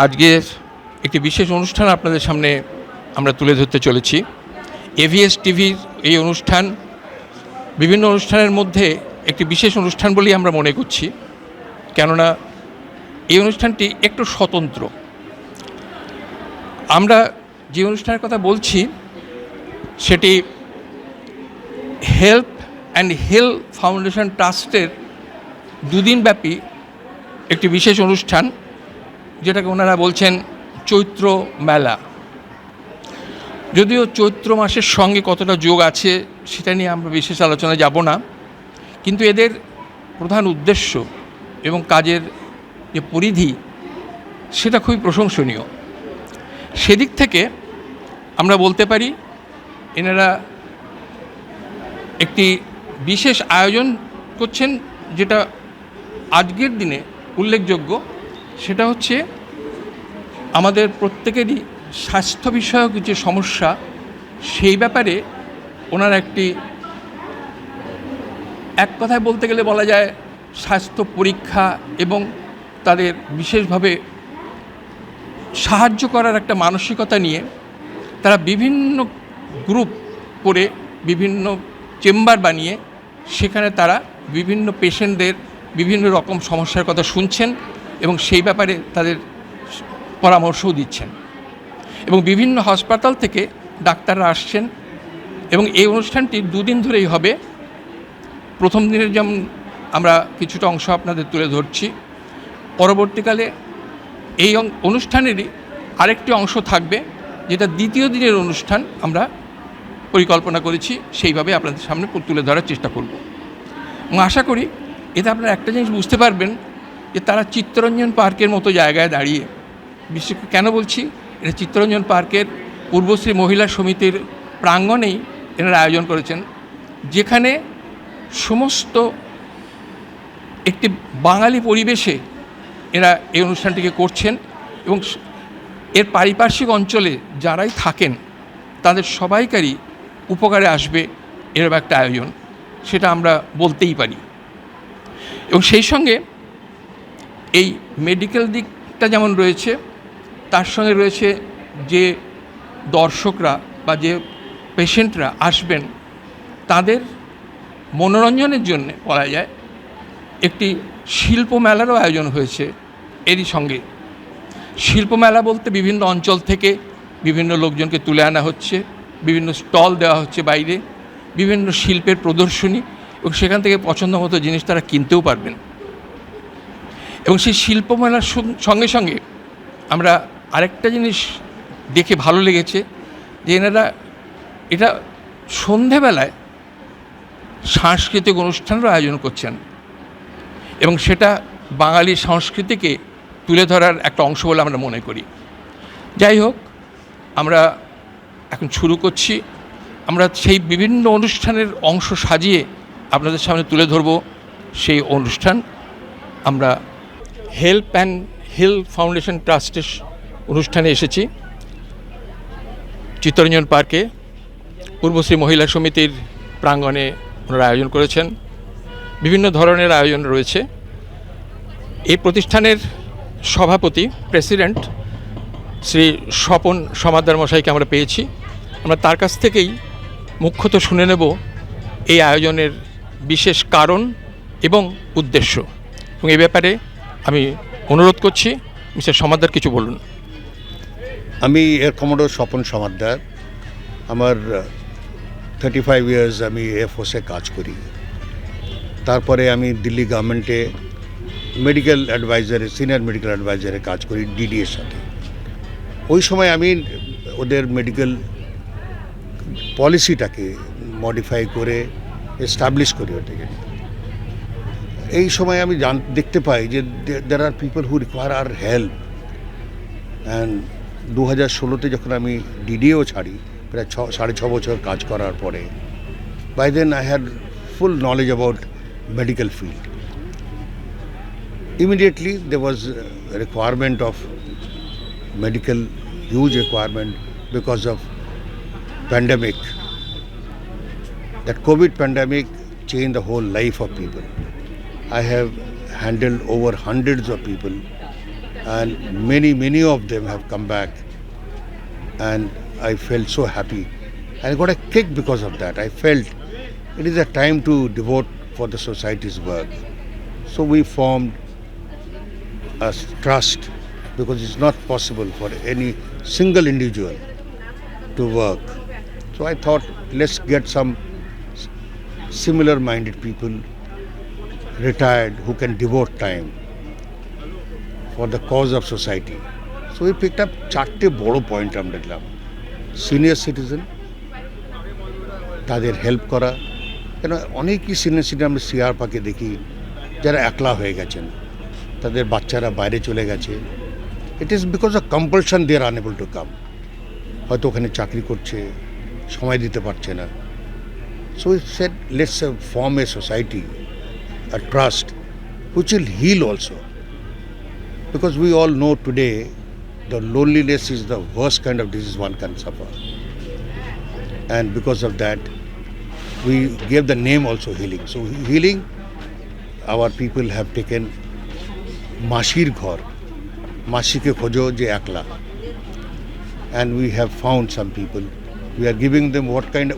আজকের একটি বিশেষ অনুষ্ঠান আপনাদের সামনে আমরা তুলে ধরতে চলেছি। এভিএস টিভির এই অনুষ্ঠান বিভিন্ন অনুষ্ঠানের মধ্যে একটি বিশেষ অনুষ্ঠান বলেই আমরা মনে করছি, কেননা এই অনুষ্ঠানটি একটু স্বতন্ত্র। আমরা যে অনুষ্ঠানের কথা বলছি সেটি হেল্প অ্যান্ড হিল ফাউন্ডেশন ট্রাস্টের দুদিনব্যাপী একটি বিশেষ অনুষ্ঠান, যেটাকে ওনারা বলছেন চৈত্র মেলা। যদিও চৈত্র মাসের সঙ্গে কতটা যোগ আছে সেটা নিয়ে আমরা বিশেষ আলোচনায় যাব না, কিন্তু এদের প্রধান উদ্দেশ্য এবং কাজের যে পরিধি সেটা খুবই প্রশংসনীয়। সেদিক থেকে আমরা বলতে পারি এনারা একটি বিশেষ আয়োজন করছেন, যেটা আজকের দিনে উল্লেখযোগ্য। সেটা হচ্ছে আমাদের প্রত্যেকেরই স্বাস্থ্য বিষয়ক যে সমস্যা, সেই ব্যাপারে ওনার এক কথায় বলতে গেলে বলা যায় স্বাস্থ্য পরীক্ষা এবং তাদের বিশেষভাবে সাহায্য করার একটা মানসিকতা নিয়ে তারা বিভিন্ন গ্রুপ করে বিভিন্ন চেম্বার বানিয়ে সেখানে তারা বিভিন্ন পেশেন্টদের বিভিন্ন রকম সমস্যার কথা শুনছেন এবং সেই ব্যাপারে তাদের পরামর্শও দিচ্ছেন। এবং বিভিন্ন হাসপাতাল থেকে ডাক্তাররা আসছেন এবং এই অনুষ্ঠানটি দুদিন ধরেই হবে। প্রথম দিনের যেমন আমরা কিছুটা অংশ আপনাদের তুলে ধরছি, পরবর্তীকালে এই অনুষ্ঠানেরই আরেকটি অংশ থাকবে, যেটা দ্বিতীয় দিনের অনুষ্ঠান আমরা পরিকল্পনা করেছি, সেইভাবে আপনাদের সামনে তুলে ধরার চেষ্টা করব। এবং আশা করি এতে আপনারা একটা জিনিস বুঝতে পারবেন যে তারা চিত্তরঞ্জন পার্কের মতো জায়গায় দাঁড়িয়ে, বিশেষ কেন বলছি, এটা চিত্তরঞ্জন পার্কের পূর্বশ্রী মহিলা সমিতির প্রাঙ্গণেই এনারা আয়োজন করেছেন, যেখানে সমস্ত একটি বাঙালি পরিবেশে এরা এই অনুষ্ঠানটিকে করছেন এবং এর পারিপার্শ্বিক অঞ্চলে যারাই থাকেন তাদের সবাইকারই উপকারে আসবে এরকম একটা আয়োজন, সেটা আমরা বলতেই পারি। এবং সেই সঙ্গে এই মেডিকেল দিকটা যেমন রয়েছে, তার সঙ্গে রয়েছে যে দর্শকরা বা যে পেশেন্টরা আসবেন তাদের মনোরঞ্জনের জন্য বলা যায় একটি শিল্প মেলারও আয়োজন হয়েছে। এরই সঙ্গে শিল্পমেলা বলতে বিভিন্ন অঞ্চল থেকে বিভিন্ন লোকজনকে তুলে আনা হচ্ছে, বিভিন্ন স্টল দেওয়া হচ্ছে বাইরে, বিভিন্ন শিল্পের প্রদর্শনী, এবং সেখান থেকে পছন্দ মতো জিনিস তারা কিনতেও পারবেন। এবং সেই শিল্পমেলার সঙ্গে সঙ্গে আমরা আরেকটা জিনিস দেখে ভালো লেগেছে যে এনারা এটা সন্ধেবেলায় সাংস্কৃতিক অনুষ্ঠানেরও আয়োজন করছেন এবং সেটা বাঙালি সংস্কৃতিকে তুলে ধরার একটা অংশ বলে আমরা মনে করি। যাই হোক, আমরা এখন শুরু করছি। আমরা সেই বিভিন্ন অনুষ্ঠানের অংশ সাজিয়ে আপনাদের সামনে তুলে ধরব সেই অনুষ্ঠান। আমরা হেল্প অ্যান্ড হিল ফাউন্ডেশন ট্রাস্টের অনুষ্ঠানে এসেছি। চিত্তরঞ্জন পার্কে পূর্বশ্রী মহিলা সমিতির প্রাঙ্গণে ওনারা আয়োজন করেছেন। বিভিন্ন ধরনের আয়োজন রয়েছে। এই প্রতিষ্ঠানের সভাপতি প্রেসিডেন্ট শ্রী স্বপন সমাদ্দার মশাইকে আমরা পেয়েছি। আমরা তার কাছ থেকেই মুখ্যত শুনে নেব এই আয়োজনের বিশেষ কারণ এবং উদ্দেশ্য, এবং এই ব্যাপারে আমি অনুরোধ করছি মিস্টার সমাদ্দার কিছু বলুন। আমি এয়ার কমোডোর স্বপন সমাদ্দার। আমার 35 ইয়ার্স আমি এয়ারফোর্সে কাজ করি। তারপরে আমি দিল্লি গভর্নমেন্টে মেডিকেল অ্যাডভাইজারে, সিনিয়র মেডিকেল অ্যাডভাইজারে কাজ করি ডিডিএর সাথে। ওই সময় আমি ওদের মেডিকেল পলিসিটাকে মডিফাই করে এস্টাবলিশ করি ওটাকে। এই সময় আমি দেখতে পাই যে there are people who require help হেল্প। অ্যান্ড 2016-তে যখন আমি ডিডিও ছাড়ি, প্রায় 6.5 বছর কাজ করার পরে, by then I had full knowledge about medical field. Immediately there was a requirement of medical, huge requirement because of pandemic. That COVID pandemic changed the whole life of people. I have handled over hundreds of people, and many of them have come back, and I felt so happy. I got a kick because of that. I felt it is a time to devote for the society's work. So we formed a trust, because it's not possible for any single individual to work. So I thought, let's get some similar minded people, retired, who can devote time for the cause of society. So we picked up 4টে বড় point আমরা দিলাম। Senior citizen, তাদের help করা, কেন অনেকই senior citizen আমরা CR পাকে দেখি যারা একলা হয়ে গেছেন, তাদের বাচ্চারা বাইরে চলে গেছে। It is because of compulsion they are unable to come. হয়তো ওখানে চাকরি করছে, সময় দিতে পারছে না। So we said let's form a society, a trust which will heal also, because we all know today the loneliness is the worst kind of disease one can suffer, and because of that we gave the name also healing. So healing, our people have taken Mashir Ghor, Mashi ke khojo je ekla, and we have found some people. We are giving them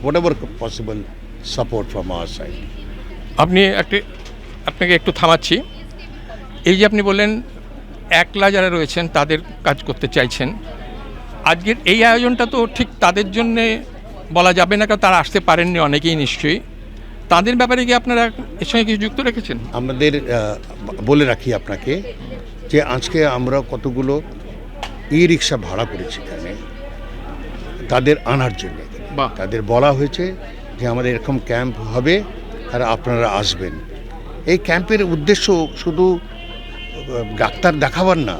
whatever possible support from our side. আপনাকে একটু থামাচ্ছি। এই যে আপনি বললেন একলা যারা রয়েছেন তাদের কাজ করতে চাইছেন, আজকের এই আয়োজনটা তো ঠিক তাদের জন্যে বলা যাবে না, কারণ তারা আসতে পারেননি অনেকেই নিশ্চয়ই। তাদের ব্যাপারে কি আপনারা এর সঙ্গে কিছু যুক্ত রেখেছেন? আমাদের বলে রাখি আপনাকে যে আজকে আমরা কতগুলো ই রিক্সা ভাড়া করেছি এখানে তাদের আনার জন্য। তাদের বলা হয়েছে যে আমাদের এরকম ক্যাম্প হবে আর আপনারা আসবেন। এই ক্যাম্পের উদ্দেশ্য শুধু ডাক্তার দেখাবার না,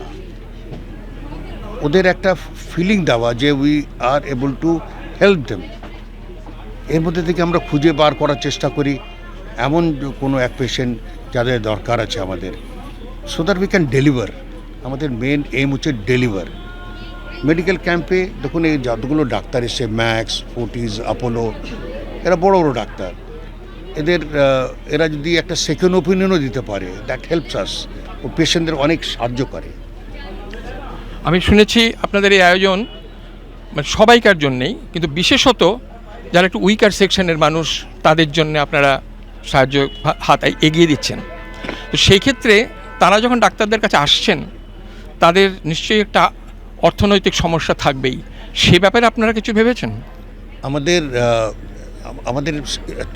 ওদের একটা ফিলিং দেওয়া যে we are able to help them. এর মধ্যে থেকে আমরা খুঁজে বার করার চেষ্টা করি এমন কোনো এক পেশেন্ট যাদের দরকার আছে আমাদের, so that we can deliver. আমাদের মেন এম হচ্ছে ডেলিভার। মেডিকেল ক্যাম্পে দেখুন এই যতগুলো ডাক্তার এসে, ম্যাক্স, ফোর্টিস, অ্যাপোলো, এরা বড় বড় ডাক্তার, এরা যদি একটা সেকেন্ড ওপিনিয়নও দিতে পারে, দ্যাট হেল্পস আস, ও পেশেন্টদের অনেক সাহায্য করে। আমি শুনেছি আপনাদের এই আয়োজন মানে সবাইকার জন্যেই, কিন্তু বিশেষত যারা একটু উইকার সেকশনের মানুষ তাদের জন্য আপনারা সাহায্য হাত এগিয়ে দিচ্ছেন। তো সেই ক্ষেত্রে তারা যখন ডাক্তারদের কাছে আসছেন তাদের নিশ্চয়ই একটা অর্থনৈতিক সমস্যা থাকবেই, সে ব্যাপারে আপনারা কিছু ভেবেছেন? আমাদের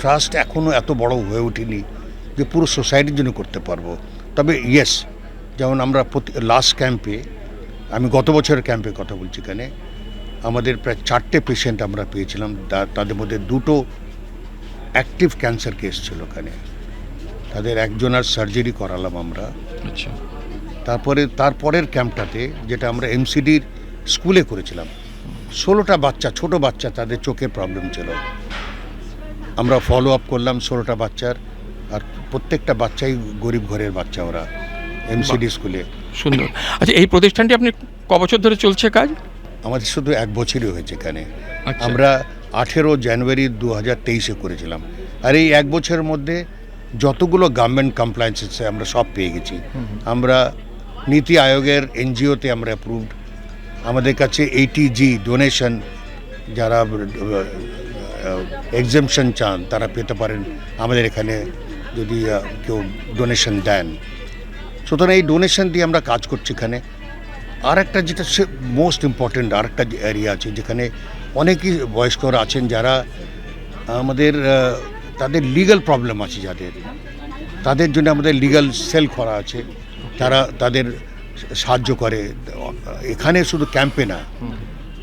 ট্রাস্ট এখনও এত বড় হয়ে ওঠেনি যে পুরো সোসাইটির জন্য করতে পারবো। তবে ইয়েস, যেমন আমরা লাস্ট ক্যাম্পে, আমি গত বছরের ক্যাম্পে কথা বলছি, এখানে আমাদের প্রায় 4টে পেশেন্ট আমরা পেয়েছিলাম, তাদের মধ্যে 2টো অ্যাক্টিভ ক্যান্সার কেস ছিল ওখানে। তাদের একজনের সার্জারি করালাম আমরা। আচ্ছা। তারপরের ক্যাম্পটাতে, যেটা আমরা এমসিডির স্কুলে করেছিলাম, 16টা বাচ্চা, ছোট বাচ্চা, তাদের চোখের প্রবলেম ছিল। আমরা ফলো আপ করলাম 16টা বাচ্চার, আর প্রত্যেকটা বাচ্চাই গরিব ঘরের বাচ্চা ওরা, এমসিডি স্কুলে। সুন্দর। আচ্ছা, এই প্রতিষ্ঠানটি আপনি ক বছর ধরে চলছে কাজ? আমাদের শুধু 1 বছরই হয়েছে এখানে। আচ্ছা। আমরা 18 জানুয়ারি 2023-এ করেছিলাম, আর এই 1 বছরের মধ্যে যতগুলো গভর্নমেন্ট কমপ্লায়েন্স আছে আমরা সব পেয়ে গেছি। আমরা নীতি আয়োগের এনজিওতে আমরা অ্যাপ্রুভড। আমাদের কাছে 80G ডোনেশন, যারা এক্সাম্পশন চান তারা পেতে পারেন আমাদের এখানে যদি কেউ ডোনেশন দেন। সুতরাং এই ডোনেশন দিয়ে আমরা কাজ করছি এখানে। আর একটা যেটা মোস্ট ইম্পর্টেন্ট, আর একটা এরিয়া আছে যেখানে অনেকেই বয়স্করা আছেন যারা আমাদের, তাদের লিগ্যাল প্রবলেম আছে, তাদের জন্য আমাদের লিগ্যাল সেল করা আছে, তারা তাদের সাহায্য করে। এখানে শুধু ক্যাম্পে না,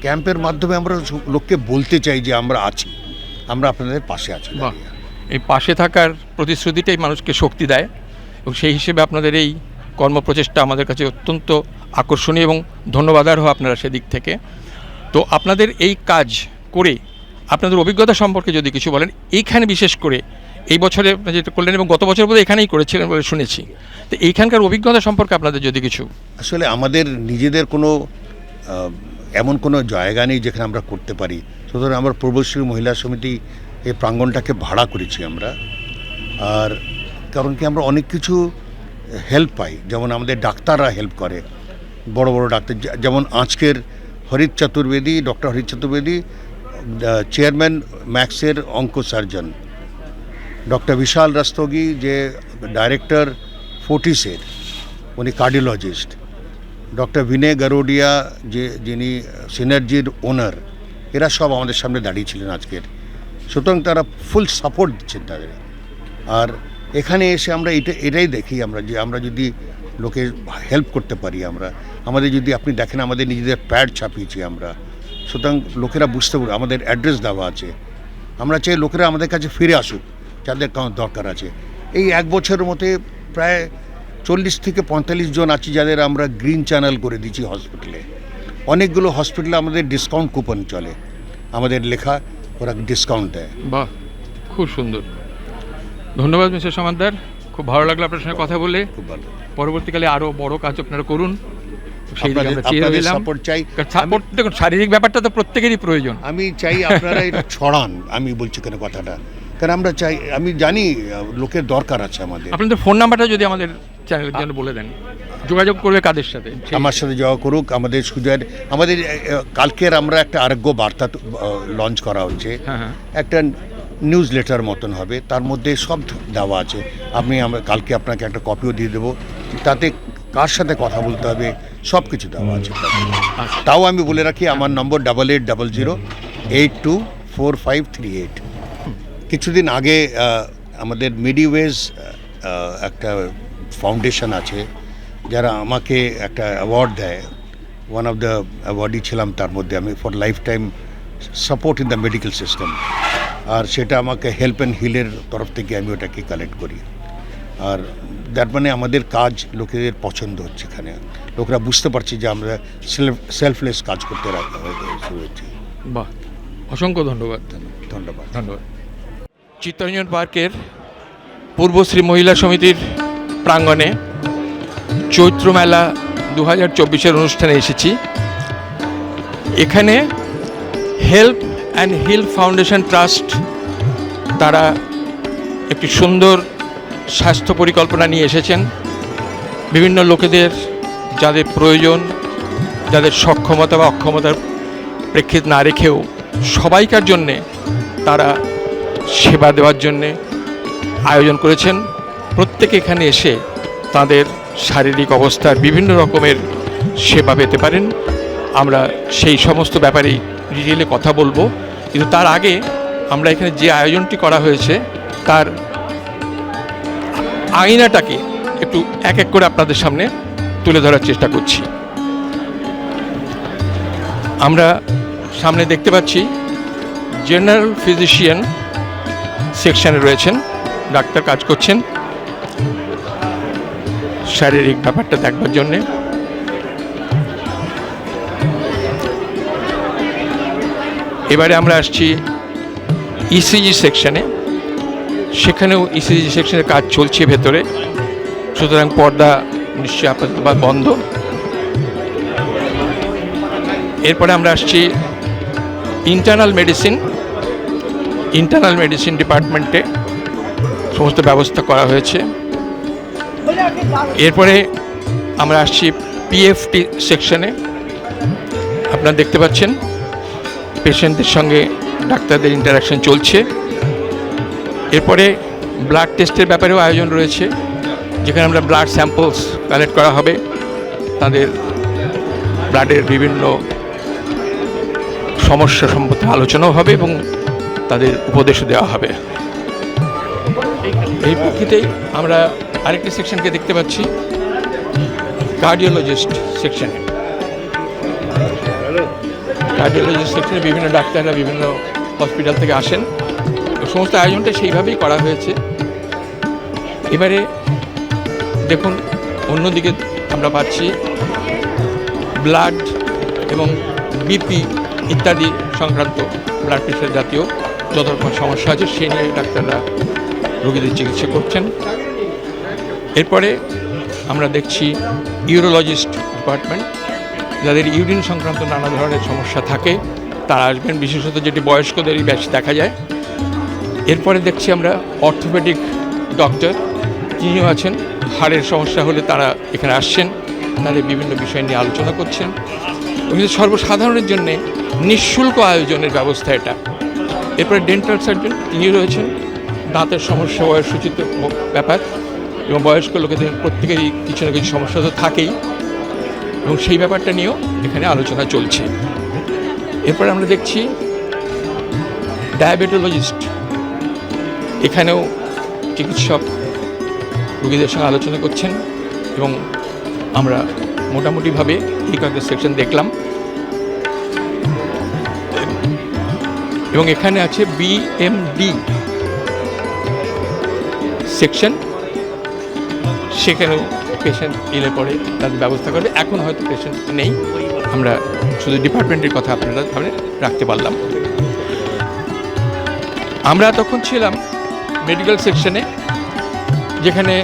ক্যাম্পের মাধ্যমে আমরা লোককে বলতে চাই যে আমরা আছি, আমরা আপনাদের পাশে আছি। এই পাশে থাকার প্রতিশ্রুতিটাই মানুষকে শক্তি দেয়, এবং সেই হিসেবে আপনাদের এই কর্মপ্রচেষ্টা আমাদের কাছে অত্যন্ত আকর্ষণীয়, এবং ধন্যবাদার্হ আপনারা সেদিক থেকে। তো আপনাদের এই কাজ করে আপনাদের অভিজ্ঞতা সম্পর্কে যদি কিছু বলেন, এইখানে বিশেষ করে এই বছরে যেটা করলেন এবং গত বছর বোধহয় এখানেই করেছিলেন বলে শুনেছি, তো এইখানকার অভিজ্ঞতা সম্পর্কে আপনাদের যদি কিছু। আসলে আমাদের নিজেদের কোনো এমন কোনো জায়গা নেই যেখানে আমরা করতে পারি, সুতরাং আমরা পূর্বশ্রী মহিলা সমিতি এই প্রাঙ্গণটাকে ভাড়া করেছি আমরা। আর কারণ কি আমরা অনেক কিছু হেল্প পাই, যেমন আমাদের ডাক্তাররা হেল্প করে, বড় বড় ডাক্তার, যেমন আজকের হরিত চতুর্বেদী, ডক্টর হরিত চতুর্বেদী চেয়ারম্যান ম্যাক্সের অঙ্ক সার্জন, ডক্টর বিশাল রাস্তোগি যে ডাইরেক্টর ফোর্টিসের, উনি কার্ডিওলজিস্ট, ডক্টর বিনয় গারোডিয়া যিনি সিনার্জির ওনার, এরা সব আমাদের সামনে দাঁড়িয়েছিলেন আজকের। সুতরাং তারা ফুল সাপোর্ট দিচ্ছেন তাদের। আর এখানে এসে আমরা এটাই দেখি আমরা, যে আমরা যদি লোকে হেল্প করতে পারি, আমাদের যদি আপনি দেখেন আমাদের নিজেদের প্যাড ছাপিয়েছি আমরা, সুতরাং লোকেরা বুঝতে পারবে, আমাদের অ্যাড্রেস দেওয়া আছে। আমরা চাই লোকেরা আমাদের কাছে ফিরে আসুক যাদের দরকার আছে। এই এক বছরের মধ্যে প্রায় 40 থেকে 45 জন আছি যাদের আমরা গ্রিন চ্যানেল করে দিচ্ছি হসপিটালে। অনেকগুলো হসপিটালে আমাদের ডিসকাউন্ট কুপন চলে, আমাদের লেখা, ওরা ডিসকাউন্ট দেয়। বাহ, খুব সুন্দর। ধন্যবাদ মিস্টার সমাদ্দার, খুব ভালো লাগলো আপনার সঙ্গে কথা বলে। খুব ভালো। পরবর্তীকালে আরও বড় কাজ আপনারা করুন, সেই দিকে আমরা চেয়ে আপনাদের রইলাম। সাপোর্ট চাই। সাপোর্ট দেখুন, শারীরিক ব্যাপারটা তো প্রত্যেকেরই প্রয়োজন। আমি চাই আপনারা এটা ছড়ান, আমি বলছি কেন কথাটা, কারণ আমরা চাই, আমি জানি লোকের দরকার আছে আমাদের। আপনাদের ফোন নাম্বারটা যদি আমাদের চ্যানেলের জন্য বলে দেন, যোগাযোগ করবে কাদের সাথে? আমার সাথে যোগাযোগ করুক। আমাদের কালকের আমরা একটা আরোগ্য বার্তা লঞ্চ করা হচ্ছে, হ্যাঁ, একটা নিউজ লেটার মতন হবে, তার মধ্যে সব দেওয়া আছে। কালকে আপনাকে একটা কপিও দিয়ে দেবো, তাতে কার সাথে কথা বলতে হবে সব কিছু দেওয়া আছে। তাও আমি বলে রাখি, আমার নম্বর 8800824538। কিছুদিন আগে আমাদের মিডিওয়েজ একটা ফাউন্ডেশন আছে, যারা আমাকে একটা অ্যাওয়ার্ড দেয়, ওয়ান অফ দ্য অ্যাওয়ার্ডই ছিলাম তার মধ্যে আমি, for lifetime support in the medical system. আর সেটা আমাকে হেল্প অ্যান্ড হিলের তরফ থেকে আমি ওটাকে কালেক্ট করি। আর তার মানে আমাদের কাজ লোকেদের পছন্দ হচ্ছে, এখানে লোকরা বুঝতে পারছে যে আমরা সেলফলেস কাজ করতে শুরু হচ্ছি। বাহ, অসংখ্য ধন্যবাদ। ধন্যবাদ। ধন্যবাদ। চিত্তরঞ্জন পার্কের পূর্বশ্রী মহিলা সমিতির প্রাঙ্গণে চৈত্র মেলা 2024 অনুষ্ঠানে এসেছি। এখানে Help and Heal Foundation Trust তারা একটি সুন্দর স্বাস্থ্য পরিকল্পনা নিয়ে এসেছেন। বিভিন্ন লোকেদের যাদের প্রয়োজন, যাদের সক্ষমতা বা অক্ষমতার প্রেক্ষিত না রেখেও সবাইকার জন্যে তারা সেবা দেওয়ার জন্যে আয়োজন করেছেন। প্রত্যেকে এখানে এসে তাদের শারীরিক অবস্থার বিভিন্ন রকমের সেবা পেতে পারেন। আমরা সেই সমস্ত ব্যাপারেই ডিটেলে কথা বলবো, কিন্তু তার আগে আমরা এখানে যে আয়োজনটি করা হয়েছে তার আয়নাটাকে একটু এক এক করে আপনাদের সামনে তুলে ধরার চেষ্টা করছি। আমরা সামনে দেখতে পাচ্ছি জেনারেল ফিজিশিয়ান সেকশনে রয়েছেন, ডাক্তার কাজ করছেন শারীরিক ব্যাপারটা দেখবার জন্যে। এবারে আমরা আসছি ইসিজি সেকশনে, সেখানেও ইসিজি সেকশনের কাজ চলছে ভেতরে, সুতরাং পর্দা নিশ্চয়ই আপাতত বন্ধ। এরপরে আমরা আসছি ইন্টারনাল মেডিসিন ডিপার্টমেন্টে সমস্ত ব্যবস্থা করা হয়েছে। এরপরে আমরা আসছি পিএফটি সেকশনে, আপনারা দেখতে পাচ্ছেন পেশেন্টদের সঙ্গে ডাক্তারদের ইন্টারাকশন চলছে। এরপরে ব্লাড টেস্টের ব্যাপারেও আয়োজন রয়েছে, যেখানে আমরা ব্লাড স্যাম্পলস কালেক্ট করা হবে, তাদের ব্লাডের বিভিন্ন সমস্যা সম্পর্কে আলোচনাও হবে এবং তাদের উপদেশও দেওয়া হবে। এই প্রেক্ষিতেই আমরা আরেকটি সেকশনকে দেখতে পাচ্ছি, কার্ডিওলজিস্ট সেকশনে। কার্ডিওলজিস্ট সেকশনে বিভিন্ন ডাক্তাররা বিভিন্ন হসপিটাল থেকে আসেন, সমস্ত আয়োজনটা সেইভাবেই করা হয়েছে। এবারে দেখুন, অন্যদিকে আমরা পাচ্ছি ব্লাড এবং বিপি ইত্যাদি সংক্রান্ত, ব্লাড প্রেশার জাতীয় যত রকম সমস্যা আছে সেই নিয়ে ডাক্তাররা রোগীদের চিকিৎসা করছেন। এরপরে আমরা দেখছি ইউরোলজিস্ট ডিপার্টমেন্ট, যাদের ইউরিন সংক্রান্ত নানা ধরনের সমস্যা থাকে তারা আসবেন, বিশেষত যেটি বয়স্কদেরই বেশি দেখা যায়। এরপরে দেখছি আমরা অর্থোপেডিক ডক্টর, যিনিও আছেন, হাড়ের সমস্যা হলে তারা এখানে আসছেন, তাদের বিভিন্ন বিষয় নিয়ে আলোচনা করছেন। কিন্তু সর্বসাধারণের জন্যে নিঃশুল্ক আয়োজনের ব্যবস্থা এটা। এরপরে ডেন্টাল সার্জন, তিনিও রয়েছেন। দাঁতের সমস্যা বয়সসূচিত ব্যাপার, এবং বয়স্ক লোকেদের প্রত্যেকেরই কিছু না কিছু সমস্যা তো থাকেই, এবং সেই ব্যাপারটা নিয়েও এখানে আলোচনা চলছে। এরপরে আমরা দেখছি ডায়াবেটোলজিস্ট, এখানেও চিকিৎসক রোগীদের সঙ্গে আলোচনা করছেন, এবং আমরা মোটামুটিভাবে এই কয়েকটা সেকশন দেখলাম। এবং এখানে আছে বিএমডি সেকশন, সেখানেও পেশেন্ট এলে পরে তাদের ব্যবস্থা করবে। এখন হয়তো পেশেন্ট নেই, আমরা শুধু ডিপার্টমেন্টের কথা আপনারা সামনে রাখতে পারলাম। আমরা তখন ছিলাম মেডিকেল সেকশনে, যেখানে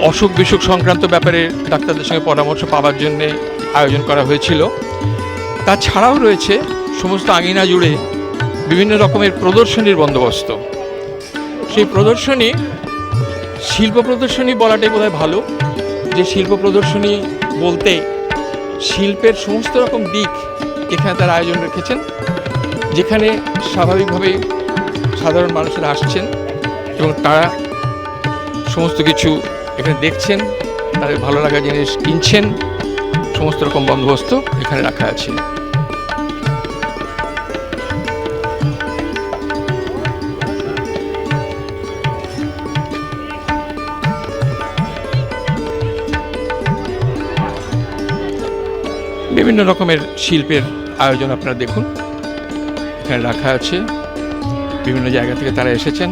অসুখ বিসুখ সংক্রান্ত ব্যাপারে ডাক্তারদের সঙ্গে পরামর্শ পাওয়ার জন্যে আয়োজন করা হয়েছিল। তাছাড়াও রয়েছে সমস্ত আঙিনা জুড়ে বিভিন্ন রকমের প্রদর্শনীর বন্দোবস্ত। সেই প্রদর্শনী, শিল্প প্রদর্শনী বলাটাই বোধহয় ভালো, যে শিল্প প্রদর্শনী বলতে শিল্পের সমস্ত রকম দিক এখানে তারা আয়োজন রেখেছেন, যেখানে স্বাভাবিকভাবেই সাধারণ মানুষেরা আসছেন এবং তারা সমস্ত কিছু এখানে দেখছেন, তাদের ভালো লাগা জিনিস কিনছেন। সমস্ত রকম বন্দোবস্ত এখানে রাখা আছে। বিভিন্ন রকমের শিল্পের আয়োজন আপনারা দেখুন এখানে রাখা আছে, বিভিন্ন জায়গা থেকে তারা এসেছেন।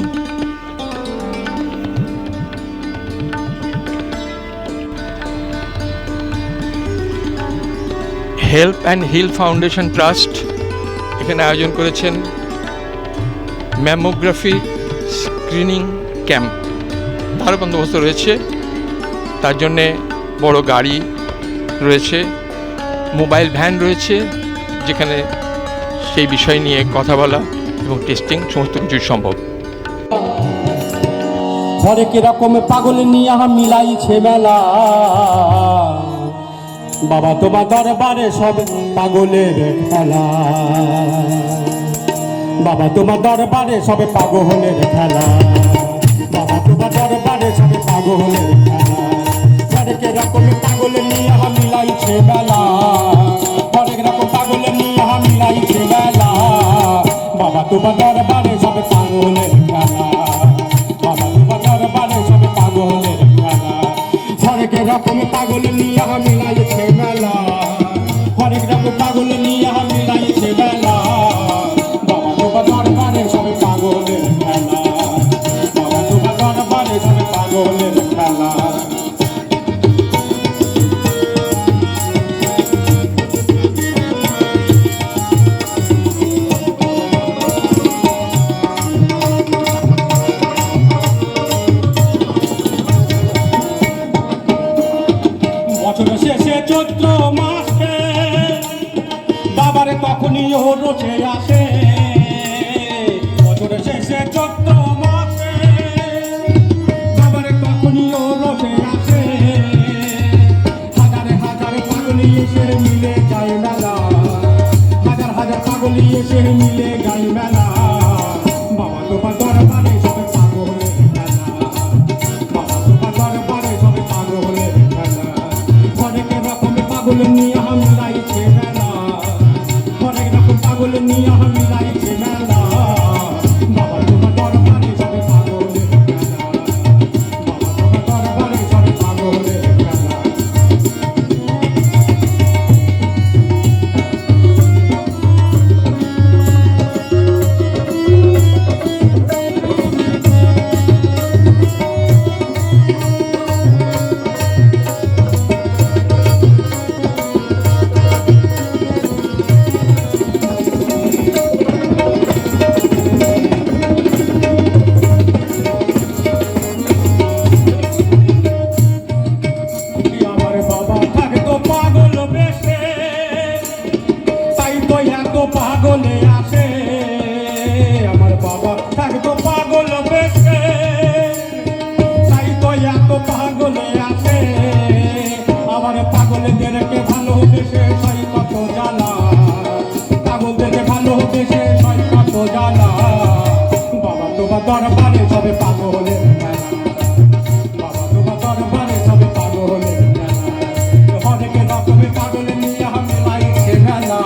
Help and Heal Foundation Trust এখানে আয়োজন করেছেন ম্যামোগ্রাফি স্ক্রিনিং ক্যাম্প, তারও বন্দোবস্ত রয়েছে। তার জন্যে বড় গাড়ি রয়েছে, মোবাইল ভ্যান রয়েছে, যেখানে সেই বিষয় নিয়ে কথা বলা এবং টেস্টিং সমস্ত কিছুই সম্ভব। হরেক রকম পাগল নিয়ে মিলাইছে মেলা, বাবা তোমার দরবারে সব পাগলের খেলা, বাবা তোমার দরবারে সব পাগলের খেলা, বাবা তোমার দরবারে সব পাগলের খেলা। হরেক রকম পাগল নিয়ে মিলাইছে মেলা, হরেক রকম পাগল নিয়ে মিলাইছে মেলা, বাবা তোমার দরবারে সব পাগলের খেলা, বাবা তোমার দরবারে সব পাগলের খেলা। হরেক রকম পাগল নিয়ে মিলাইছে মেলা, হরেক রকম পাগল নিয়ে মিলাইছে মেলা, বাবা তোমার দরবারে সব পাগলের খেলা, বাবা তোমার দরবারে সব পাগলের খেলা। বছর শেষে চৈত্র মাসে বাবারে তখনই ও রোচে আসে, বছর শেষে চৈত্র মাসে বাবারে তখনই ও রোচে আসে। হাজারে হাজারে পাগলি এসে মিলে যায় মেলা, হাজার হাজার পাগলি এসে মিলে যায় মেলা, বাবা তোমার দরবারে সব পাগলের খেলা, বাবা তোমার দরবারে সব পাগলের খেলা। হরেক রকম পাগল নিয়ে মিলাইছে মেলা, হরেক রকম পাগল নিয়ে ভালোবেসে সই কত জ্বালা, পাগলদেরকে ভালোবেসে সই কত জ্বালা। বাবা তোমার দরবারে সবে পাগলের খেলা, বাবা তোমার দরবারে সবে পাগলের খেলা। হরেক রকমের পাগল নিয়ে আমি লাইছে মেলা,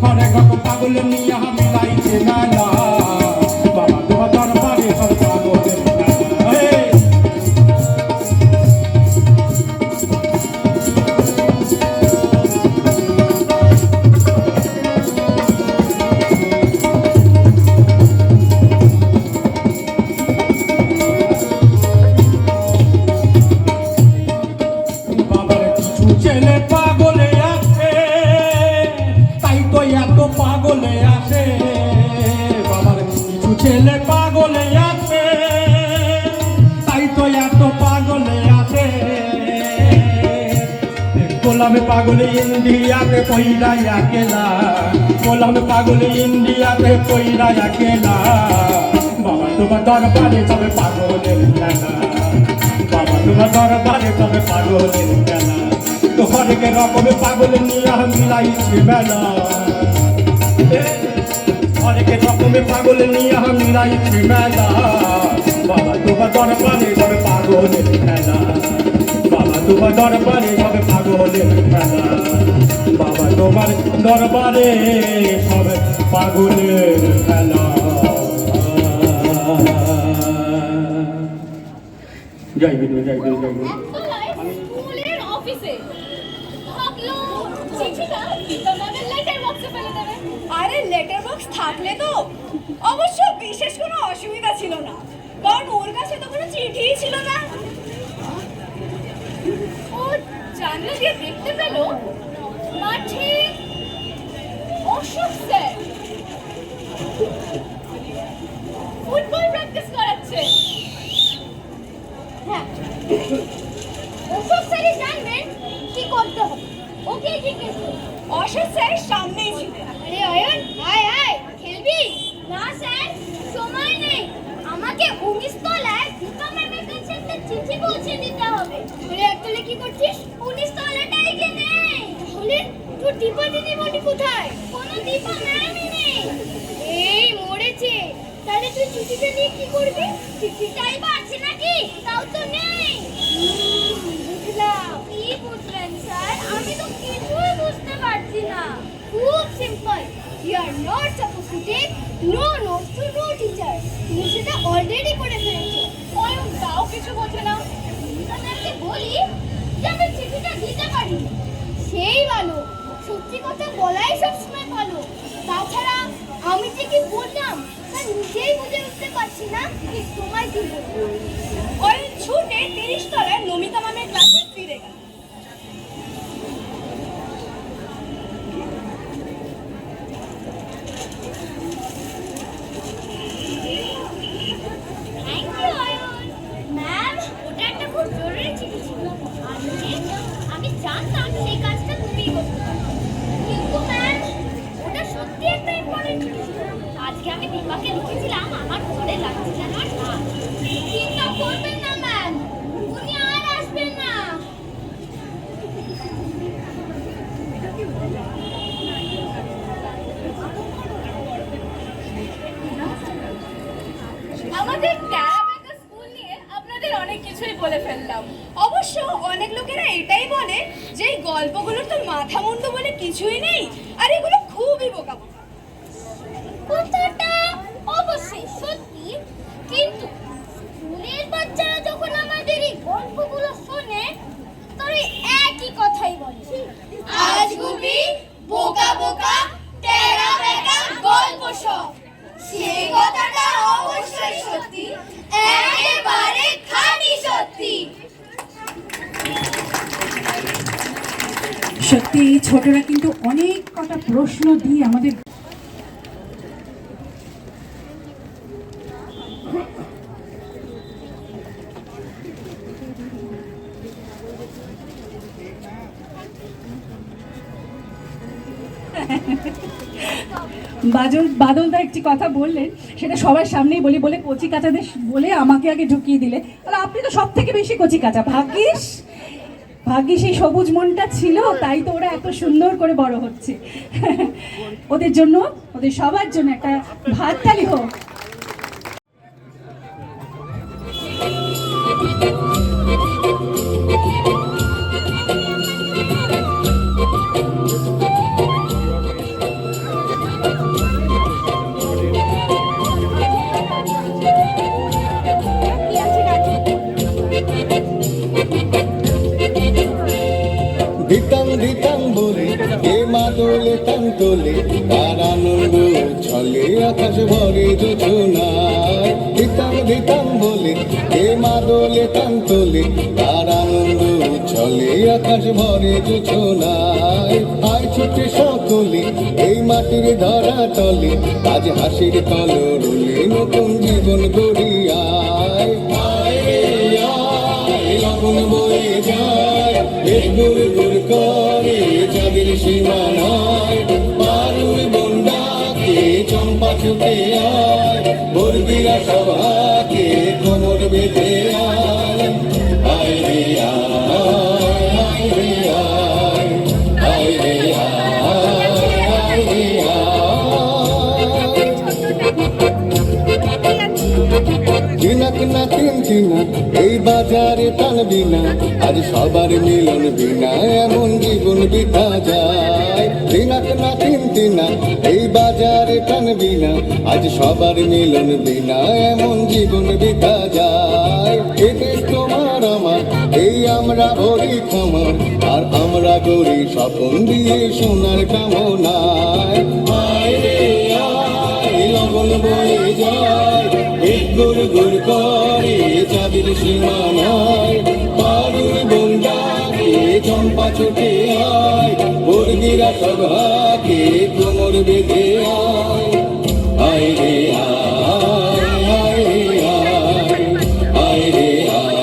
হরেক রকম পাগল নিয়ে আমি লাইছে মেলা। বাবা তোমার দরবারে সবে পাগলের খেলা। বাবার কিছু ছেলে পাগলে আছে, তাই তো এত পাগলে আসে। বাবার কিছু ছেলে পাগলে আছে, তাই তো এত পাগলে আসে। গোলামে পাগলে ইন্ডিয়াতে কইরা একেলা, গোলামে পাগলে ইন্ডিয়াতে কইরা একেলা। বাবা তোমার দরবারে সবে পাগলের খেলা, বাবা তোমার দরবারে সবে পাগলের খেলা। তো হরেক রকমে পাগল নিয়ে মিলাইছে মেলা, হরেক রকমে পাগল নিয়ে মিলাইছে মেলা। বাবা তোমার দরবারে সবে পাগলের খেলা, বাবা তোমার দরবারে সবে পাগলের খেলা। বাবা তোমার দরবারে সবে পাগলের খেলা। জয় গুরু, জয় গুরু, জয় গুরু। স্কুলের অফিসে থাকলো চিঠিটা তোমাদের লেটার বক্সে ফেলে দেবে। আরে লেটার বক্স থাকলে তো অবশ্য বিশেষ কোনো অসুবিধা ছিল না, কারণ ওর কাছে তো কোনো চিঠিই ছিল না। ও জানলা দিয়ে দেখতে পেল মাঠে অশোক স্যার ফুটবল প্র্যাকটিস করাচ্ছে। হ্যাঁ, অশোক স্যারই জানবেন কি করতে হবে। ওকে জিজ্ঞেস করুন। অশোক স্যার সামনেই ছিলেন। আরে অয়ন, আয় আয়, খেলবি? না স্যার, সময় নেই। আমাকে 19 তলায় দীপা ম্যামের কাছে একটা চিঠি পৌঁছে দিতে হবে। আরে একতলে কি করছিস? 19 তলাটাই যে নেই। তাহলে তোর দীপা দিদিমণি কোথায়? কোনো দীপা ম্যামই নেই। এই মরেছে। তাহলে তুই চিঠিটা নিয়ে কি করবি? চিঠিটাই পাচ্ছি নাকি? তাও তো নেই। বুঝলাম। কি বুঝলেন স্যার? আমি তো কিছুই বুঝতে পারছি না। খুব simple. You are not supposed to take no notes to no teacher. তুমি সেটা অলরেডি করে ফেলেছো। অয়ন তাও কিছু বোঝে না। তাদেরকে বলি যে আমি চিঠিটা দিতে পারি। সেই ভালো। সত্যি কথা বলাই সবসময় ভালো। তাছাড়া আমি যে কি বললাম তা নিজেই বুঝে উঠতে পারছি না। তোমায় কি বলবো? অয়ন ছুটে 30 তলায় নমিতা ম্যামের ক্লাসে ফিরে গেল। Thank you Ayan. ম্যাম, ওটা একটা খুব জরুরি চিঠি ছিল। আমি জানতাম সেই কাজটা তুমিই করতে পারবে। কিন্তু ম্যাম, ওটা সত্যি একটা ইম্পর্টেন্ট চিঠি ছিল। আজকে আমি দীপাকে লিখেছিলাম আমার ঘরে লাগছে যেন আর না। চিন্তা করবেন না ম্যাম, উনি আর আসবেন না। আমাদের ট্যাব স্কুল নিয়ে আপনাদের অনেক কিছুই বলে ফেললাম। অবশ্য অনেক লোকেরা এটাই বলে যে এই গল্পগুলোর তো মাথা মুন্ডু বলে কিছুই নেই, আর এগুলো খুবই বোকা বোকা। কথাটা অবশ্যই সত্যি, কিন্তু স্কুলের বাচ্চারা যখন আমাদের এই গল্পগুলো শোনে তবে একই কথাই বলে, আজগুবি বোকা বোকা টেরা বেকা গল্প সব। সেই কথাটা অবশ্যই সত্যি, একেবারে খাঁটি সত্যি। সত্যি এই ছোটরা কিন্তু অনেক কটা প্রশ্ন দিয়ে আমাদের বাদলদা একটি কথা বললেন, সেটা সবার সামনেই বলি বলে কচি কাচাদের বলে আমাকে আগে ঢুকিয়ে দিলে। আর আপনি তো সব থেকে বেশি কচি কাচা, ভাগ্যিস ভাগ্যে সেই সবুজ মনটা ছিল, তাই তো ওরা এত সুন্দর করে বড় হচ্ছে। ওদের জন্য, ওদের সবার জন্য একটা হাততালি হোক। ধিতাং ধিতাং বলে এ মাদলে টান তোলে, তার আনন্দ ছলে আকাশ ভরে যোজনায়। ধিতাং ধিতাং বলে এ মাদলে টান তোলে, তার আনন্দ ছলে আকাশ ভরে যোজনায়। আয় ছুটে সকলে এই মাটির ধরা তলে, আজ হাসির কলরলে নতুন জীবন গড়িয়ায়। আয় রে আয়, লগন বয়ে যায়, গুর গুর করে চাঁদের সীমানায়। পারুর বন্ডাকে চম্পা ছুটে আয়, বর্গিরা সভাকে কোমর বেঁধে আয়। আয় রে আয়, আয় রে আয়, আয় রে আয়, আয় রে চিনাক না কিনছি না এই বাজারে টানবি না, আজ সবার মিলন বিনা এমন জীবন বিতা যায়। চিনাক না কিনছি না এই বাজারে টানবি না, আজ সবার মিলন বিনা এমন জীবন বিতা যায়। এ দেশ তোমার আমার, এই আমরা ভরি খামার, আর আমরা গড়ি স্বপন দিয়ে সোনার কামনায়। আয় রে আয়, লগন বয়ে যায়, গুর গুর করে চাঁদের সীমানায়। পারুর বন্ডাকে চম্পা ছুটে আয়, বর্গিরা সভাকে কোমর বেঁধে আয়। আয় রে আয়, আয় রে আয়, আয় রে আয়,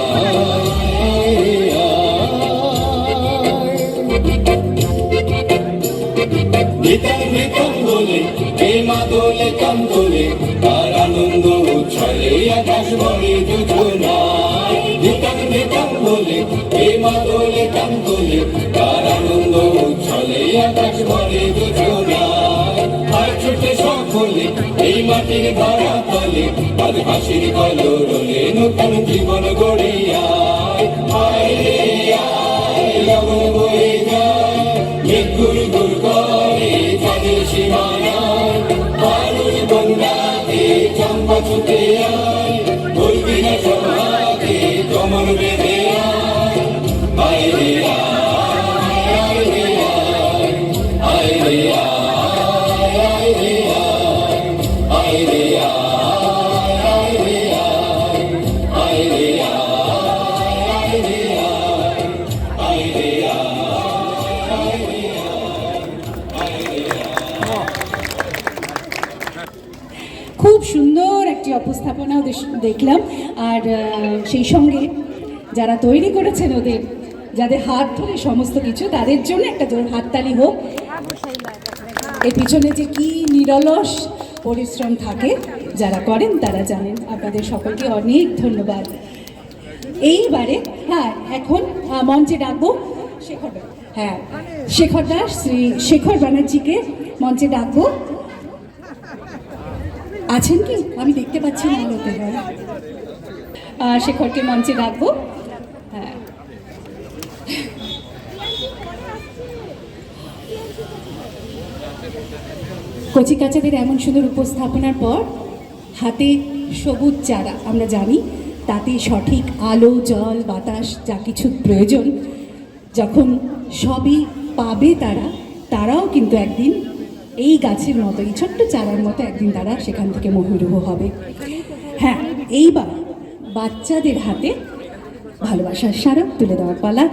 আয় রে আয়। ধিতাং ধিতাং বলে এই মাদলে কান তোলে, তার আনন্দ উচ্ছলে আকাশ ভরে যোজনায়। ধিতাং ধিতাং বলে এই মাদলে কান তোলে, তার আনন্দ উচ্ছলে আকাশ ভরে যোজনায়। আয় ছুটে সকলে এই মাটির ধরা তলে, আজ হাসির কলরলে নতুন জীবন গড়িয়ায়। আয় রে আয়, লগন বয়ে যায়, গুর গুর করে চাঁদের সীমানায়। পারুর বন্ডাকে চম্পা ছুটে আয়, বলবিনা সভাকে কমর বেঁধে আয়। আয় রে আয়, আয় রে আয়, আয় রে আয়, আয় রে আয়, আয় রে আয়, আয় রে আয়, আয় রে আয়, আয় রে আয়, আয় রে খুব সুন্দর একটি উপস্থাপনাও দেখলাম। আর সেই সঙ্গে যারা তৈরি করেছেন ওদের, যাদের হাত ধরে সমস্ত কিছু, তাদের জন্য একটা জোর হাততালি হোক। এর পিছনে যে কি নিরলস পরিশ্রম থাকে, যারা করেন তারা জানেন। আপনাদের সকলকে অনেক ধন্যবাদ। এইবারে হ্যাঁ, এখন মঞ্চে ডাকবো শেখর দা। হ্যাঁ, শেখর দাস, শ্রী শেখর ব্যানার্জিকে মঞ্চে ডাকবো। আছেন কি? আমি দেখতে পাচ্ছি না আলোতে। শেখরকে মঞ্চে ডাকবো। হ্যাঁ, কচিকাচাদের এমন সুন্দর উপস্থাপনার পর হাতে সবুজ চারা, আমরা জানি তাতে সঠিক আলো, জল, বাতাস যা কিছু প্রয়োজন যখন সবই পাবে তারাও কিন্তু একদিন এই গাছের মতো, এই ছোট্ট চারার মতো একদিন তারা সেখান থেকে মহিরুহ হবে। হ্যাঁ, এইবার বাচ্চাদের হাতে ভালোবাসার স্মারক তুলে দেওয়ার পালা।